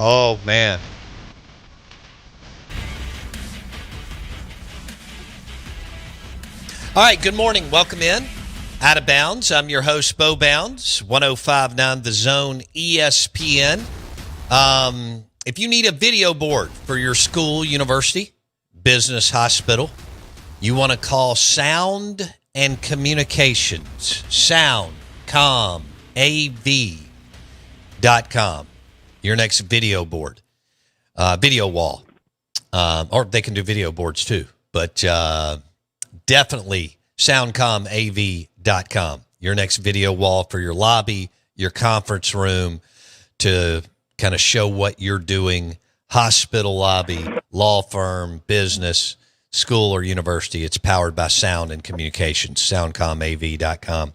Oh, man. All right, good morning. Welcome in. Out of Bounds. I'm your host, Bo Bounds, 1059 The Zone ESPN. If you need a video board for your school, university, business, hospital, you want to call Sound and Communications. SoundCommAV.com. Your next video board, video wall. Or they can do video boards too, but definitely SoundCommAV.com. Your next video wall for your lobby, your conference room, to kind of show what you're doing, hospital lobby, law firm, business, school, or university. It's powered by Sound and Communications, SoundCommAV.com.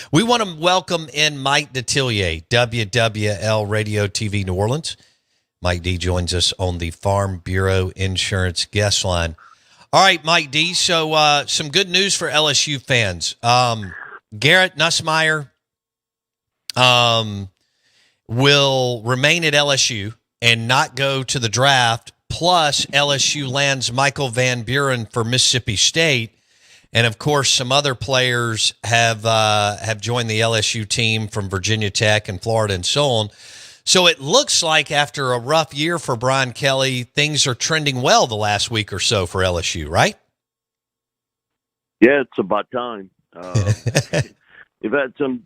We want to welcome in Mike Detililer, WWL Radio TV New Orleans. Mike D joins us on the Farm Bureau Insurance guest line. All right, Mike D, so some good news for LSU fans. Garrett Nussmeier will remain at LSU and not go to the draft. Plus, LSU lands Michael Van Buren for Mississippi State, and of course, some other players have joined the LSU team from Virginia Tech and Florida and so on. So it looks like after a rough year for Brian Kelly, things are trending well the last week or so for LSU, right? Yeah, it's about time. You've had some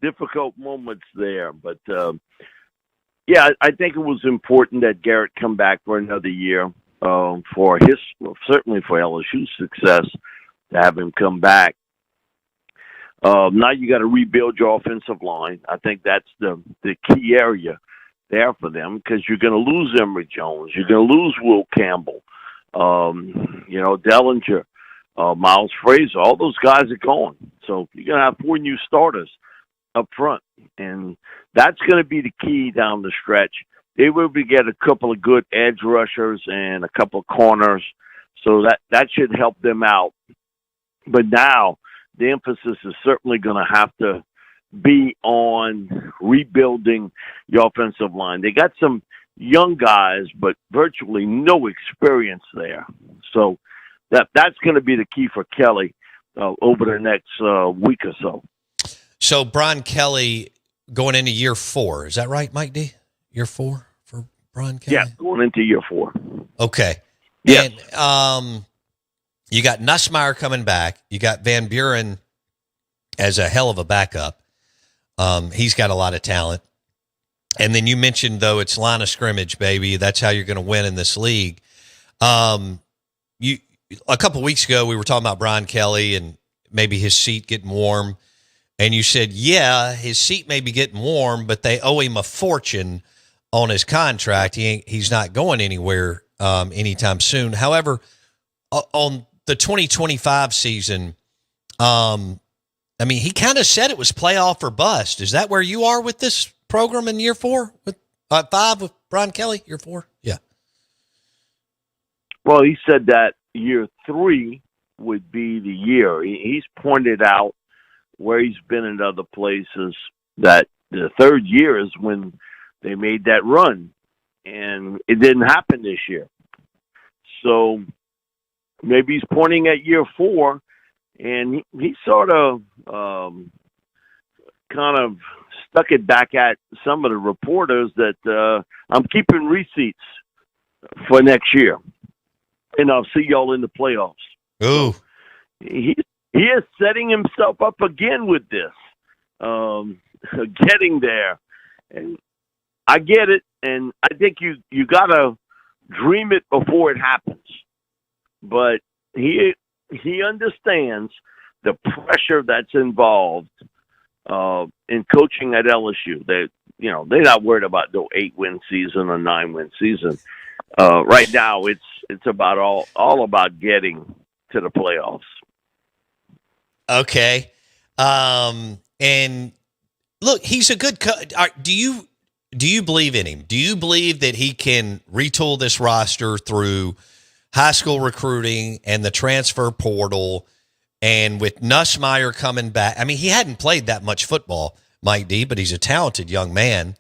difficult moments there, but yeah, I think it was important that Garrett come back for another year for his, certainly for LSU's success, to have him come back. Now you got to rebuild your offensive line. I think that's the key area there for them, because you're going to lose Emory Jones. You're going to lose Will Campbell, Dellinger, Miles Frazier. All those guys are gone. So you're going to have 4 new starters up front, and that's going to be the key down the stretch. They will be get a couple of good edge rushers and a couple of corners, so that should help them out. But now the emphasis is certainly going to have to be on rebuilding your offensive line. They got some young guys, but virtually no experience there. So that's going to be the key for Kelly over the next week or so. So Brian Kelly going into year 4, is that right, Mike D? Year 4 for Brian Kelly? Yeah, going into year 4. Okay. Yeah. And you got Nussmeier coming back. You got Van Buren as a hell of a backup. He's got a lot of talent. And then you mentioned, though, it's line of scrimmage, baby. That's how you're going to win in this league. A couple weeks ago, we were talking about Brian Kelly and maybe his seat getting warm. And you said, yeah, his seat may be getting warm, but they owe him a fortune on his contract. He's not going anywhere anytime soon. However, on the 2025 season, he kind of said it was playoff or bust. Is that where you are with this program in year 4? With 5 with Brian Kelly, year 4? Yeah. Well, he said that year 3 would be the year. He's pointed out where he's been in other places that the 3rd year is when they made that run, and it didn't happen this year. So maybe he's pointing at year 4, and he sort of kind of stuck it back at some of the reporters that I'm keeping receipts for next year, and I'll see y'all in the playoffs. Ooh. He is setting himself up again with this, getting there. And I get it, and I think you got to dream it before it happens. But he understands the pressure that's involved in coaching at LSU. They're not worried about no 8-win season or 9-win season. Right now, it's about all about getting to the playoffs. Okay. And look, he's a good coach. Do you believe in him? Do you believe that he can retool this roster through high school recruiting and the transfer portal, and with Nussmeier coming back? I mean, he hadn't played that much football, Mike D, but he's a talented young man.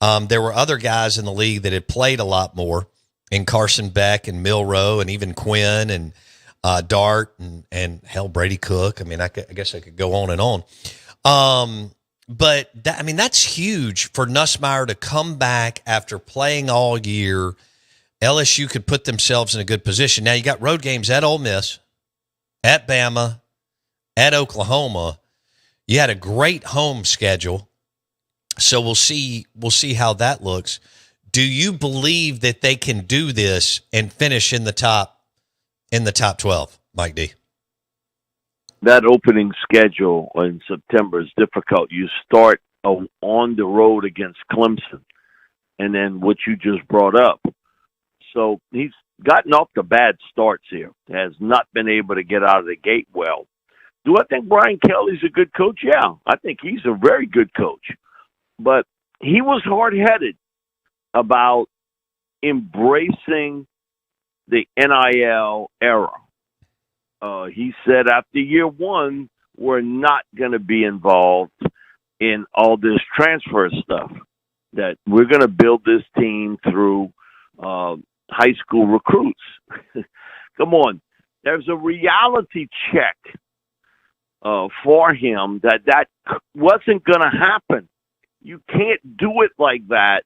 There were other guys in the league that had played a lot more, in Carson Beck and Milroe and even Quinn and Dart and hell, Brady Cook. I mean, I guess I could go on and on. But that's huge for Nussmeier to come back after playing all year. LSU could put themselves in a good position. Now you got road games at Ole Miss, at Bama, at Oklahoma. You had a great home schedule. So we'll see how that looks. Do you believe that they can do this and finish in the top 12, Mike D? That opening schedule in September is difficult. You start on the road against Clemson, and then what you just brought up. So he's gotten off the bad starts here. Has not been able to get out of the gate well. Do I think Brian Kelly's a good coach? Yeah, I think he's a very good coach. But he was hard-headed about embracing the NIL era. He said after year one, we're not going to be involved in all this transfer stuff, that we're going to build this team through high school recruits. Come on. There's a reality check for him that wasn't going to happen. You can't do it like that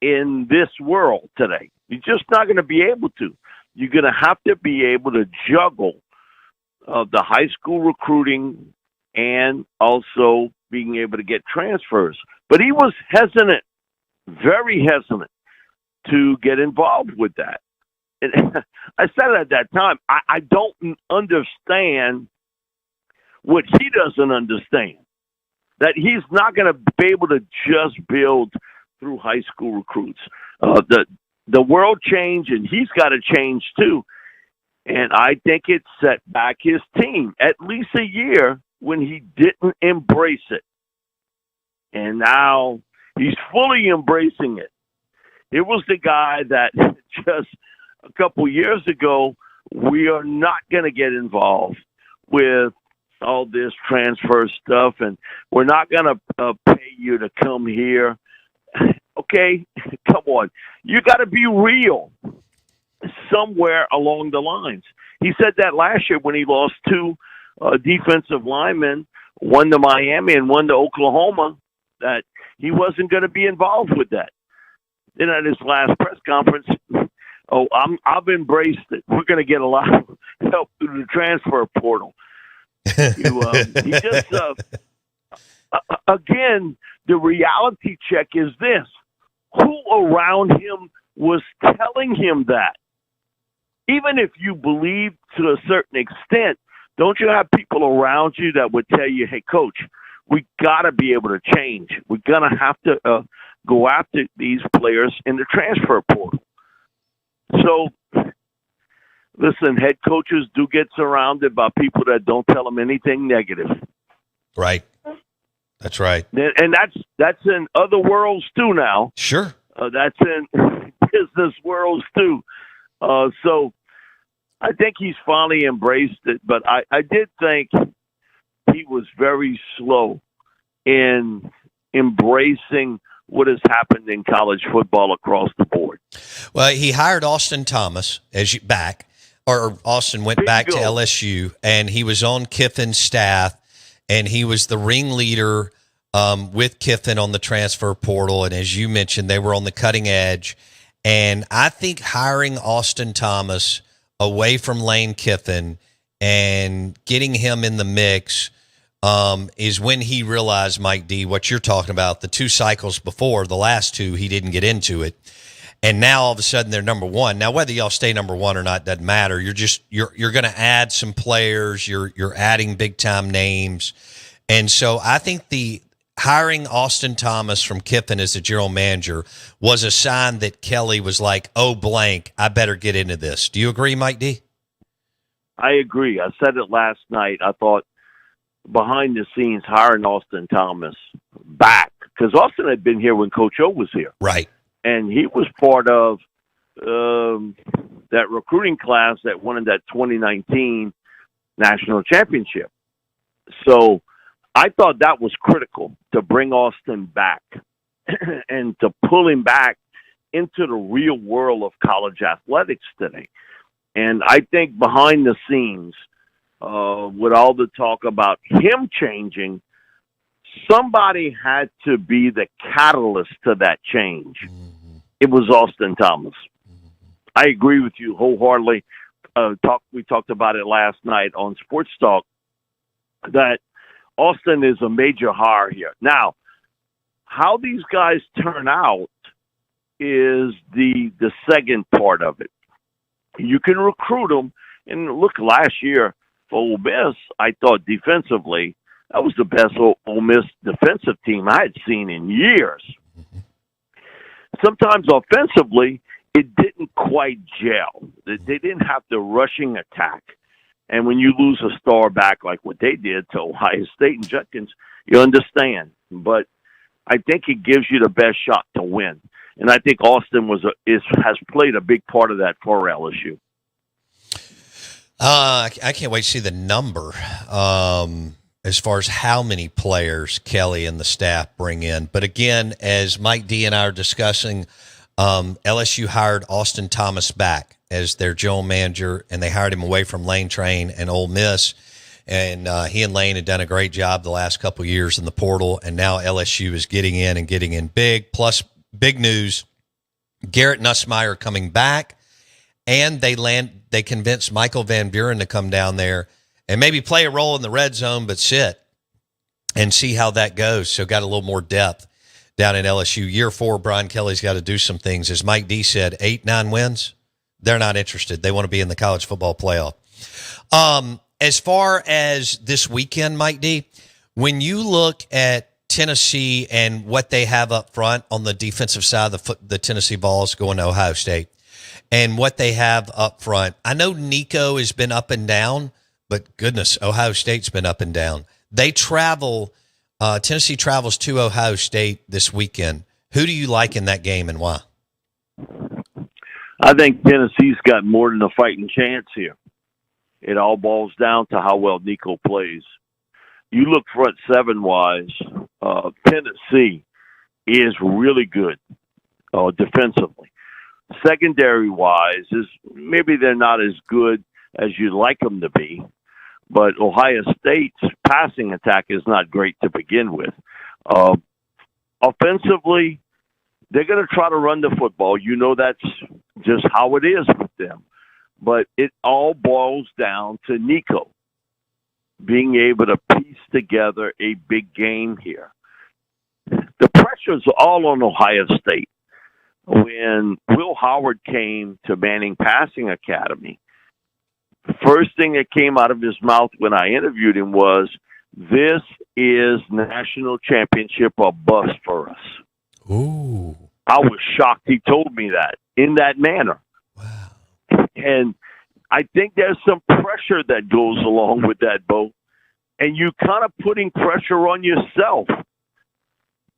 in this world today. You're just not going to be able to. You're going to have to be able to juggle the high school recruiting and also being able to get transfers. But he was hesitant, very hesitant, to get involved with that. And I said at that time, I don't understand what he doesn't understand, that he's not going to be able to just build through high school recruits. The world changed, and he's got to change too. And I think it set back his team at least a year when he didn't embrace it. And now he's fully embracing it. It was the guy that just a couple years ago, we are not going to get involved with all this transfer stuff, and we're not going to pay you to come here. Okay, come on. You got to be real somewhere along the lines. He said that last year when he lost two defensive linemen, one to Miami and one to Oklahoma, that he wasn't going to be involved with that. Then at his last press conference, I've embraced it. We're going to get a lot of help through the transfer portal. He just, again, the reality check is this. Who around him was telling him that? Even if you believe to a certain extent, don't you have people around you that would tell you, hey, coach, we got to be able to change. We're going to have to go after these players in the transfer portal. So, listen, head coaches do get surrounded by people that don't tell them anything negative. Right. That's right. And that's in other worlds too now. Sure. That's in business worlds too. So I think he's finally embraced it, but I did think he was very slow in embracing what has happened in college football across the board. Well, he hired Austin Thomas Austin went back to LSU, and he was on Kiffin's staff, and he was the ringleader with Kiffin on the transfer portal. And as you mentioned, they were on the cutting edge. And I think hiring Austin Thomas away from Lane Kiffin and getting him in the mix is when he realized, Mike D, what you're talking about. The two cycles before, the last two, he didn't get into it. And now all of a sudden they're number one. Now, whether y'all stay number one or not doesn't matter. You're going to add some players. You're adding big time names. And so I think the hiring Austin Thomas from Kiffin as the general manager was a sign that Kelly was like, oh, blank, I better get into this. Do you agree, Mike D? I agree. I said it last night. I thought behind the scenes hiring Austin Thomas back, because Austin had been here when Coach O was here. Right. And he was part of that recruiting class that won in that 2019 national championship. So I thought that was critical to bring Austin back and to pull him back into the real world of college athletics today. And I think behind the scenes, with all the talk about him changing, somebody had to be the catalyst to that change. It was Austin Thomas. I agree with you wholeheartedly. We talked about it last night on Sports Talk, that Austin is a major hire here. Now, how these guys turn out is the second part of it. You can recruit them, and look, last year for Ole Miss, I thought defensively that was the best Ole Miss defensive team I had seen in years. Sometimes offensively, it didn't quite gel. They didn't have the rushing attack. And when you lose a star back like what they did to Ohio State and Judkins, you understand. But I think it gives you the best shot to win. And I think Austin has played a big part of that for LSU. I can't wait to see the number as far as how many players Kelly and the staff bring in. But again, as Mike D and I are discussing, LSU hired Austin Thomas back as their general manager, and they hired him away from Lane Train and Ole Miss. And he and Lane had done a great job the last couple of years in the portal, and now LSU is getting in big. Plus, big news, Garrett Nussmeier coming back, and they convinced Michael Van Buren to come down there and maybe play a role in the red zone, but sit and see how that goes. So got a little more depth down in LSU. Year 4, Brian Kelly's got to do some things. As Mike D said, 8-9 wins, they're not interested. They want to be in the college football playoff. As far as this weekend, Mike D, when you look at Tennessee and what they have up front on the defensive side of the Tennessee Vols going to Ohio State, and what they have up front, I know Nico has been up and down, but goodness, Ohio State's been up and down. They travel, Tennessee travels to Ohio State this weekend. Who do you like in that game and why? I think Tennessee's got more than a fighting chance here. It all boils down to how well Nico plays. You look front seven-wise, Tennessee is really good defensively. Secondary-wise, maybe they're not as good as you'd like them to be, but Ohio State's passing attack is not great to begin with. Offensively, they're going to try to run the football. You know that's just how it is with them. But it all boils down to Nico being able to piece together a big game here. The pressure's all on Ohio State. When Will Howard came to Manning Passing Academy, the first thing that came out of his mouth when I interviewed him was, "This is national championship or bust for us." Ooh. I was shocked he told me that in that manner. Wow. And I think there's some pressure that goes along with that, Bo. And you kind of putting pressure on yourself.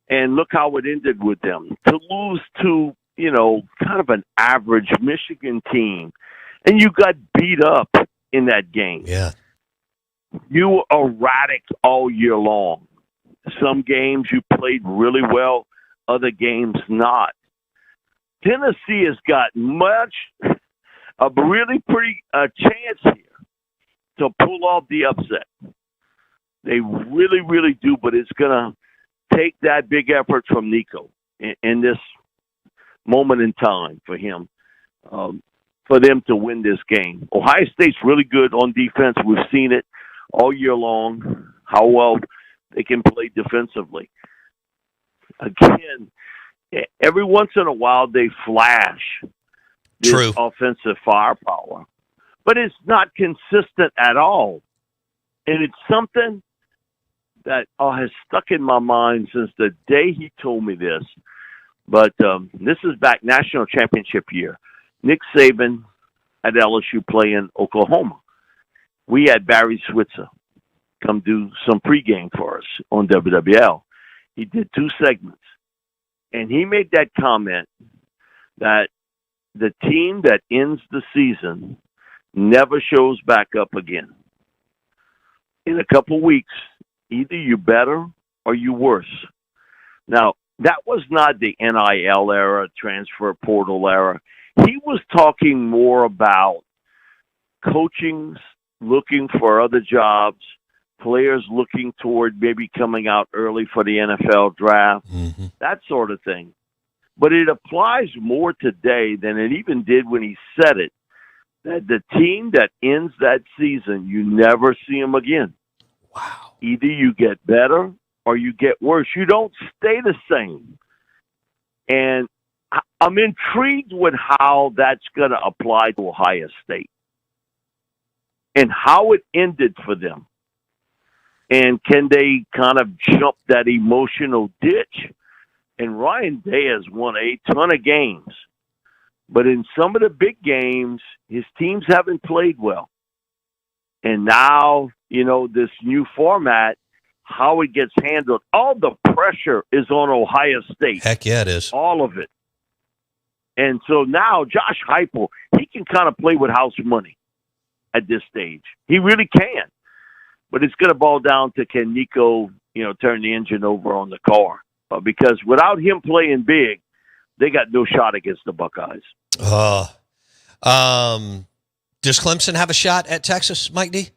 And look how it ended with them. To lose to, kind of an average Michigan team. And you got beat up in that game. Yeah. You were erratic all year long. Some games you played really well, other games not. Tennessee has got a really pretty chance here to pull off the upset. They really, really do, but it's going to take that big effort from Nico in this moment in time for him, for them to win this game. Ohio State's really good on defense. We've seen it all year long, how well they can play defensively. Again, every once in a while they flash this True. offensive firepower, but it's not consistent at all. And it's something that has stuck in my mind since the day he told me this. But this is back national championship year. Nick Saban at LSU playing Oklahoma. We had Barry Switzer come do some pregame for us on WWL. He did 2 segments. And he made that comment that the team that ends the season never shows back up again. In a couple weeks, either you better or you worse. Now, that was not the NIL era, transfer portal era. He was talking more about coachings looking for other jobs, players looking toward maybe coming out early for the NFL draft, that sort of thing. But it applies more today than it even did when he said it, that the team that ends that season, you never see them again. Wow. Either you get better or you get worse. You don't stay the same. And I'm intrigued with how that's going to apply to Ohio State and how it ended for them. And can they kind of jump that emotional ditch? And Ryan Day has won a ton of games. But in some of the big games, his teams haven't played well. And now, this new format, how it gets handled, all the pressure is on Ohio State. Heck yeah, it is. All of it. And so now Josh Heupel, he can kind of play with house money at this stage. He really can. But it's going to boil down to, can Nico, turn the engine over on the car? Because without him playing big, they got no shot against the Buckeyes. Does Clemson have a shot at Texas, Mike D?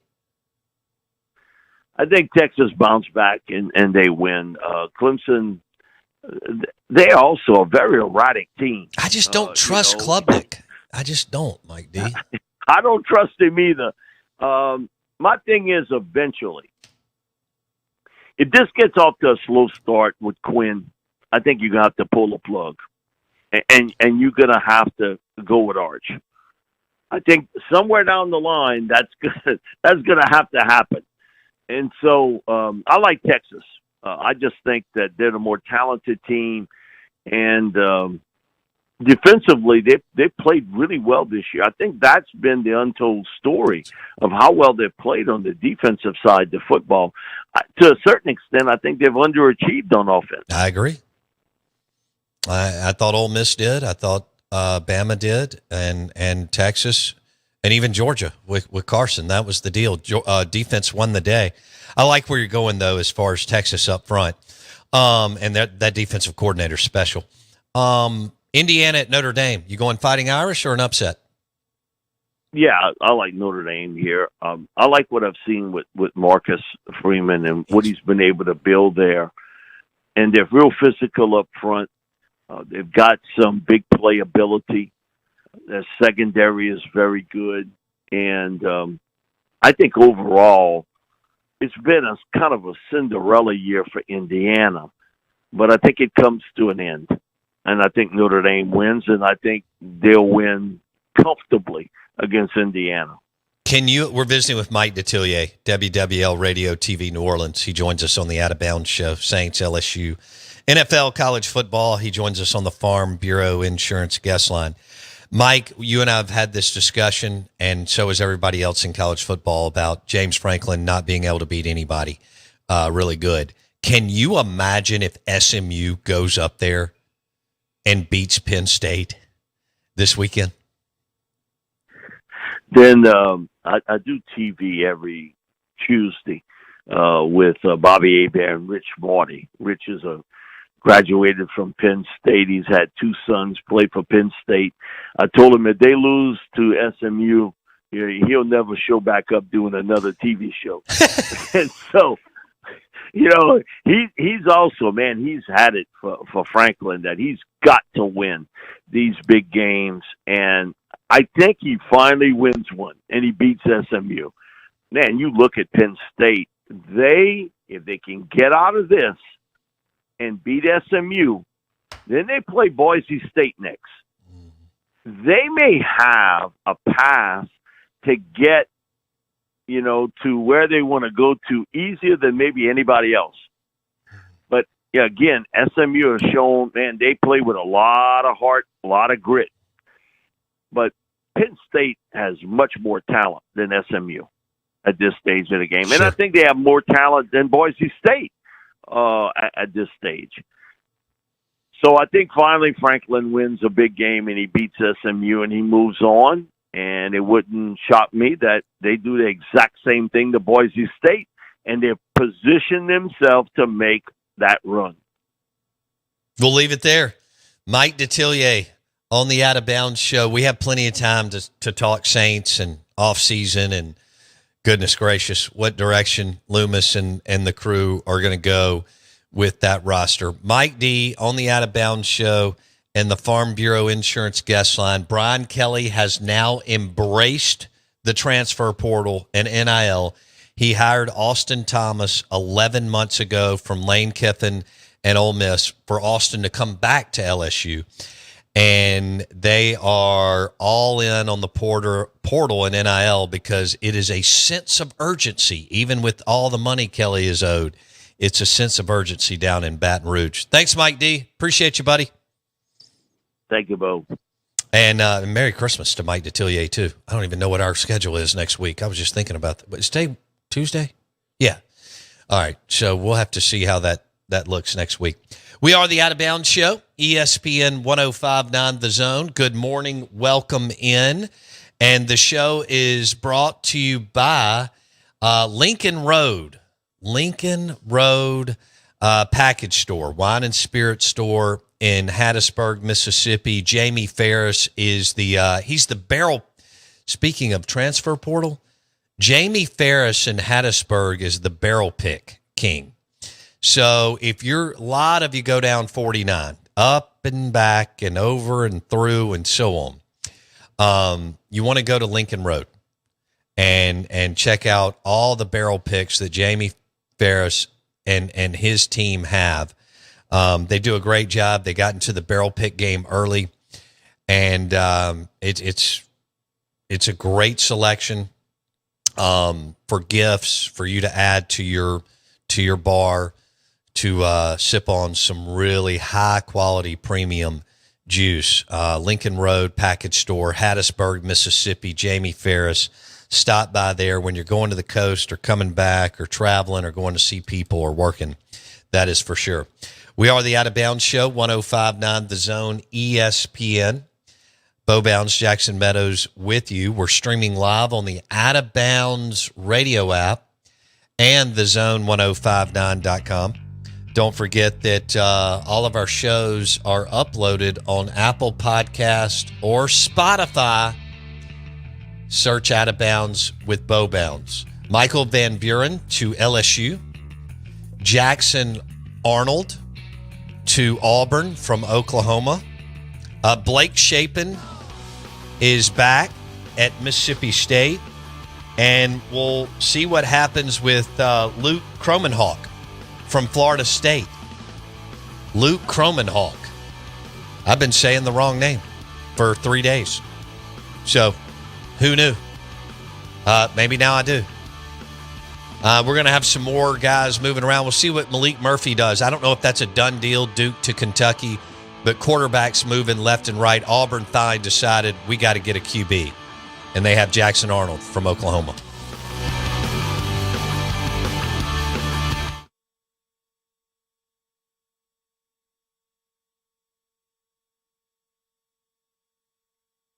I think Texas bounce back and they win. Clemson, they're also a very erratic team. I just don't trust Klubnik. I just don't, Mike D. I don't trust him either. My thing is, eventually, if this gets off to a slow start with Quinn, I think you're going to have to pull the plug. And you're going to have to go with Arch. I think somewhere down the line, that's gonna have to happen. And so I like Texas. I just think that they're the more talented team. And defensively, they played really well this year. I think that's been the untold story of how well they've played on the defensive side of football. To a certain extent, I think they've underachieved on offense. I agree. I thought Ole Miss did. I thought Bama did, and Texas, and even Georgia with Carson. That was the deal. Defense won the day. I like where you're going, though, as far as Texas up front. And that defensive coordinator special. Indiana at Notre Dame. You going Fighting Irish or an upset? Yeah, I like Notre Dame here. I like what I've seen with Marcus Freeman and what he's been able to build there. And they're real physical up front. They've got some big playability. Their secondary is very good. And I think overall, it's been a kind of a Cinderella year for Indiana. But I think it comes to an end. And I think Notre Dame wins, and I think they'll win comfortably against Indiana. We're visiting with Mike Detililer, WWL Radio TV New Orleans. He joins us on the Out of Bounds show, Saints, LSU, NFL, college football. He joins us on the Farm Bureau Insurance guest line. Mike, you and I have had this discussion, and so has everybody else in college football, about James Franklin not being able to beat anybody really good. Can you imagine if SMU goes up there and beats Penn State this weekend? Then I do TV every Tuesday with Bobby Hebert and Rich Marty. Rich is graduated from Penn State. He's had two sons play for Penn State. I told him if they lose to SMU, he'll never show back up doing another TV show. And so, he's also, man, he's had it for Franklin that he's got to win these big games. And I think he finally wins one, and he beats SMU. Man, you look at Penn State, if they can get out of this and beat SMU, then they play Boise State next. They may have a path to get, to where they want to go to easier than maybe anybody else. But, again, SMU has shown, man, they play with a lot of heart, a lot of grit. But Penn State has much more talent than SMU at this stage of the game. Sure. And I think they have more talent than Boise State at this stage. So I think finally Franklin wins a big game and he beats SMU and he moves on. And it wouldn't shock me that they do the exact same thing to Boise State, and they position themselves to make that run. We'll leave it there. Mike Detililer on the Out of Bounds show. We have plenty of time to talk Saints and off season and goodness gracious, what direction Loomis and the crew are going to go with that roster. Mike D on the Out of Bounds show and the Farm Bureau Insurance guest line. Brian Kelly has now embraced the transfer portal and NIL. He hired Austin Thomas 11 months ago from Lane Kiffin and Ole Miss for Austin to come back to LSU. And they are all in on the portal and NIL because it is a sense of urgency. Even with all the money Kelly is owed, it's a sense of urgency down in Baton Rouge. Thanks, Mike D. Appreciate you, buddy. Thank you, Bo. And Merry Christmas to Mike Detililer, too. I don't even know what our schedule is next week. I was just thinking about that. But it's today Tuesday? Yeah. All right. So we'll have to see how that looks next week. We are the Out of Bounds Show, ESPN 105.9 The Zone. Good morning. Welcome in. And the show is brought to you by Lincoln Road Package Store, wine and spirit store in Hattiesburg, Mississippi. Jamie Ferris is he's the barrel. Speaking of transfer portal, Jamie Ferris in Hattiesburg is the barrel pick king. So if a lot of you go down 49, up and back and over and through and so on, you want to go to Lincoln Road and check out all the barrel picks that Jamie Ferris and his team have. They do a great job. They got into the barrel pick game early, and it's a great selection for gifts for you to add to your bar to sip on some really high quality premium juice. Lincoln Road Package Store, Hattiesburg, Mississippi. Jamie Ferris. Stop by there when you're going to the coast or coming back or traveling or going to see people or working. That is for sure. We are the Out of Bounds Show, 105.9 The Zone, ESPN. Bo Bounds, Jackson Meadows with you. We're streaming live on the Out of Bounds radio app and thezone1059.com. Don't forget that all of our shows are uploaded on Apple Podcast or Spotify. Search Out of Bounds with Bo Bounds. Michael Van Buren to LSU. Jackson Arnold to Auburn from Oklahoma. Blake Shapen is back at Mississippi State. And we'll see what happens with Luke Cromenhawk from Florida State. Luke Cromenhawk. I've been saying the wrong name for 3 days. So, who knew? Maybe now I do. We're going to have some more guys moving around. We'll see what Malik Murphy does. I don't know if that's a done deal, Duke to Kentucky, but quarterbacks moving left and right. Auburn finally decided we got to get a QB, and they have Jackson Arnold from Oklahoma.